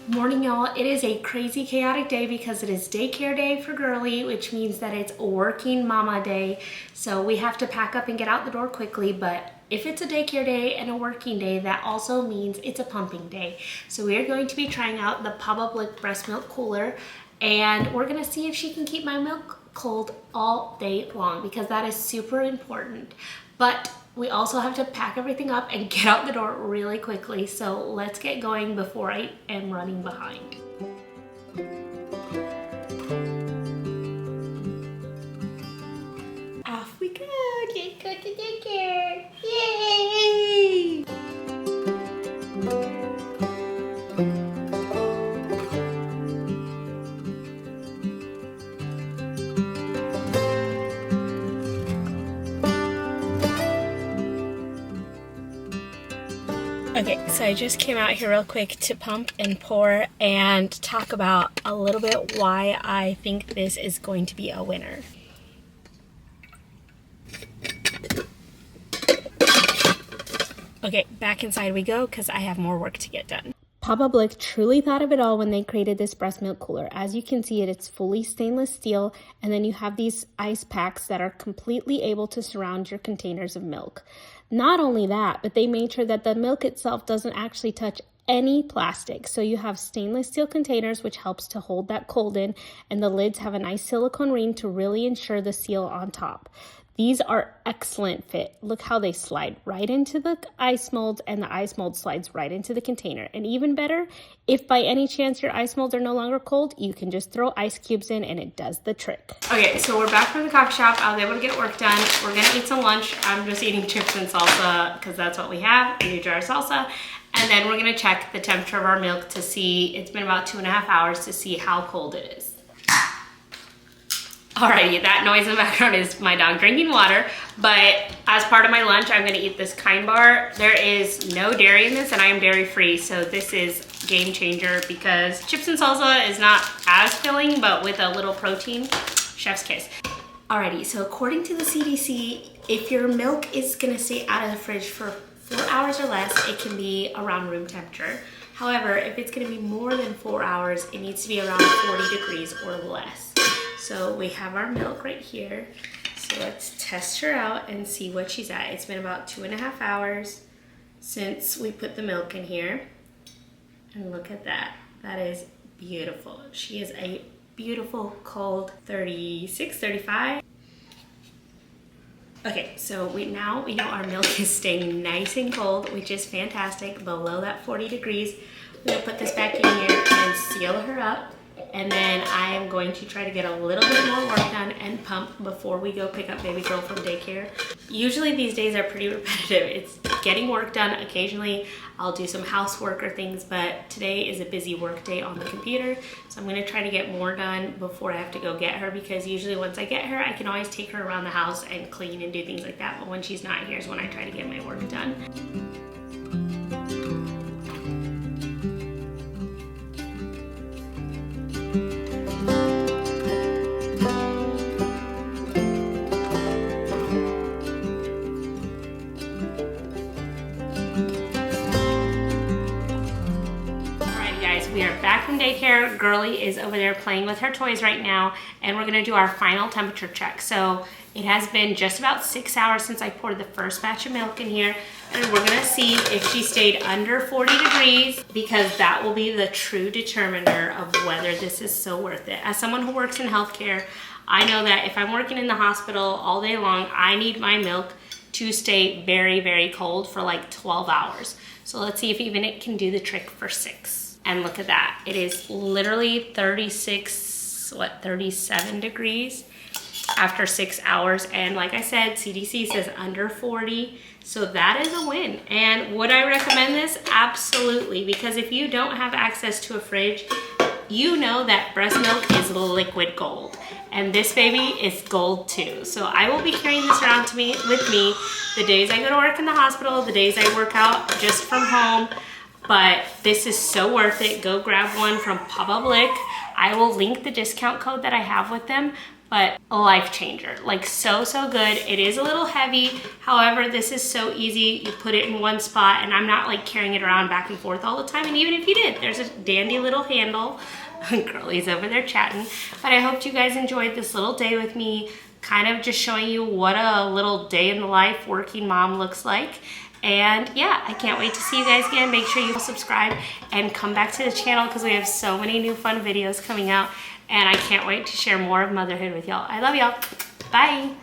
Morning, y'all. It is a crazy chaotic day because it is daycare day for Girly, which means that it's working mama day. So we have to pack up and get out the door quickly, but if it's a daycare day and a working day, that also means it's a pumping day. So we are going to be trying out the Papablic breast milk cooler, and we're gonna see if she can keep my milk cold all day long because that is super important. But we also have to pack everything up and get out the door really quickly. So let's get going before I am running behind. Off we go. Let's go to daycare. Yay! Okay, so I just came out here real quick to pump and pour and talk about a little bit why I think this is going to be a winner. Okay, back inside we go because I have more work to get done. Papablic truly thought of it all when they created this breast milk cooler. As you can see, it's fully stainless steel, and then you have these ice packs that are completely able to surround your containers of milk. Not only that, but they made sure that the milk itself doesn't actually touch any plastic. So you have stainless steel containers, which helps to hold that cold in, and the lids have a nice silicone ring to really ensure the seal on top. These are excellent fit. Look how they slide right into the ice mold, and the ice mold slides right into the container. And even better, if by any chance your ice molds are no longer cold, you can just throw ice cubes in and it does the trick. Okay, so we're back from the coffee shop. I was able to get work done. We're gonna eat some lunch. I'm just eating chips and salsa because that's what we have, a new jar of salsa. And then we're gonna check the temperature of our milk to see, it's been about 2.5 hours to see how cold it is. Alrighty, that noise in the background is my dog drinking water, but as part of my lunch, I'm gonna eat this Kind bar. There is no dairy in this, and I am dairy free, so this is game changer because chips and salsa is not as filling, but with a little protein, chef's kiss. Alrighty, so according to the CDC, if your milk is gonna stay out of the fridge for 4 hours or less, it can be around room temperature. However, if it's gonna be more than 4 hours, it needs to be around 40 degrees or less. So we have our milk right here. So let's test her out and see what she's at. It's been about 2.5 hours since we put the milk in here. And look at that. That is beautiful. She is a beautiful cold 36, 35. Okay, so we know our milk is staying nice and cold, which is fantastic, below that 40 degrees. We're gonna put this back in here and seal her up. And then I am going to try to get a little bit more work done and pump before we go pick up baby girl from daycare. Usually these days are pretty repetitive. It's getting work done. Occasionally I'll do some housework or things, but today is a busy work day on the computer. So I'm gonna try to get more done before I have to go get her, because usually once I get her, I can always take her around the house and clean and do things like that. But when she's not here is when I try to get my work done. We are back from daycare. Girly is over there playing with her toys right now, and we're gonna do our final temperature check. So it has been just about 6 hours since I poured the first batch of milk in here, and we're gonna see if she stayed under 40 degrees, because that will be the true determiner of whether this is so worth it. As someone who works in healthcare, I know that if I'm working in the hospital all day long, I need my milk to stay very, very cold for like 12 hours. So let's see if even it can do the trick for 6. And look at that. It is literally 37 degrees after 6 hours. And like I said, CDC says under 40. So that is a win. And would I recommend this? Absolutely. Because if you don't have access to a fridge, you know that breast milk is liquid gold. And this baby is gold too. So I will be carrying this around with me the days I go to work in the hospital, the days I work out just from home. But this is so worth it. Go grab one from Papablic. I will link the discount code that I have with them. but a life changer. Like so good. It is a little heavy. However, this is so easy. You put it in one spot and I'm not like carrying it around back and forth all the time. And even if you did, there's a dandy little handle. Girlie's over there chatting. But I hope you guys enjoyed this little day with me, kind of just showing you what a little day in the life working mom looks like. And yeah, I can't wait to see you guys again. Make sure you subscribe and come back to the channel because we have so many new fun videos coming out. And I can't wait to share more of motherhood with y'all. I love y'all. Bye.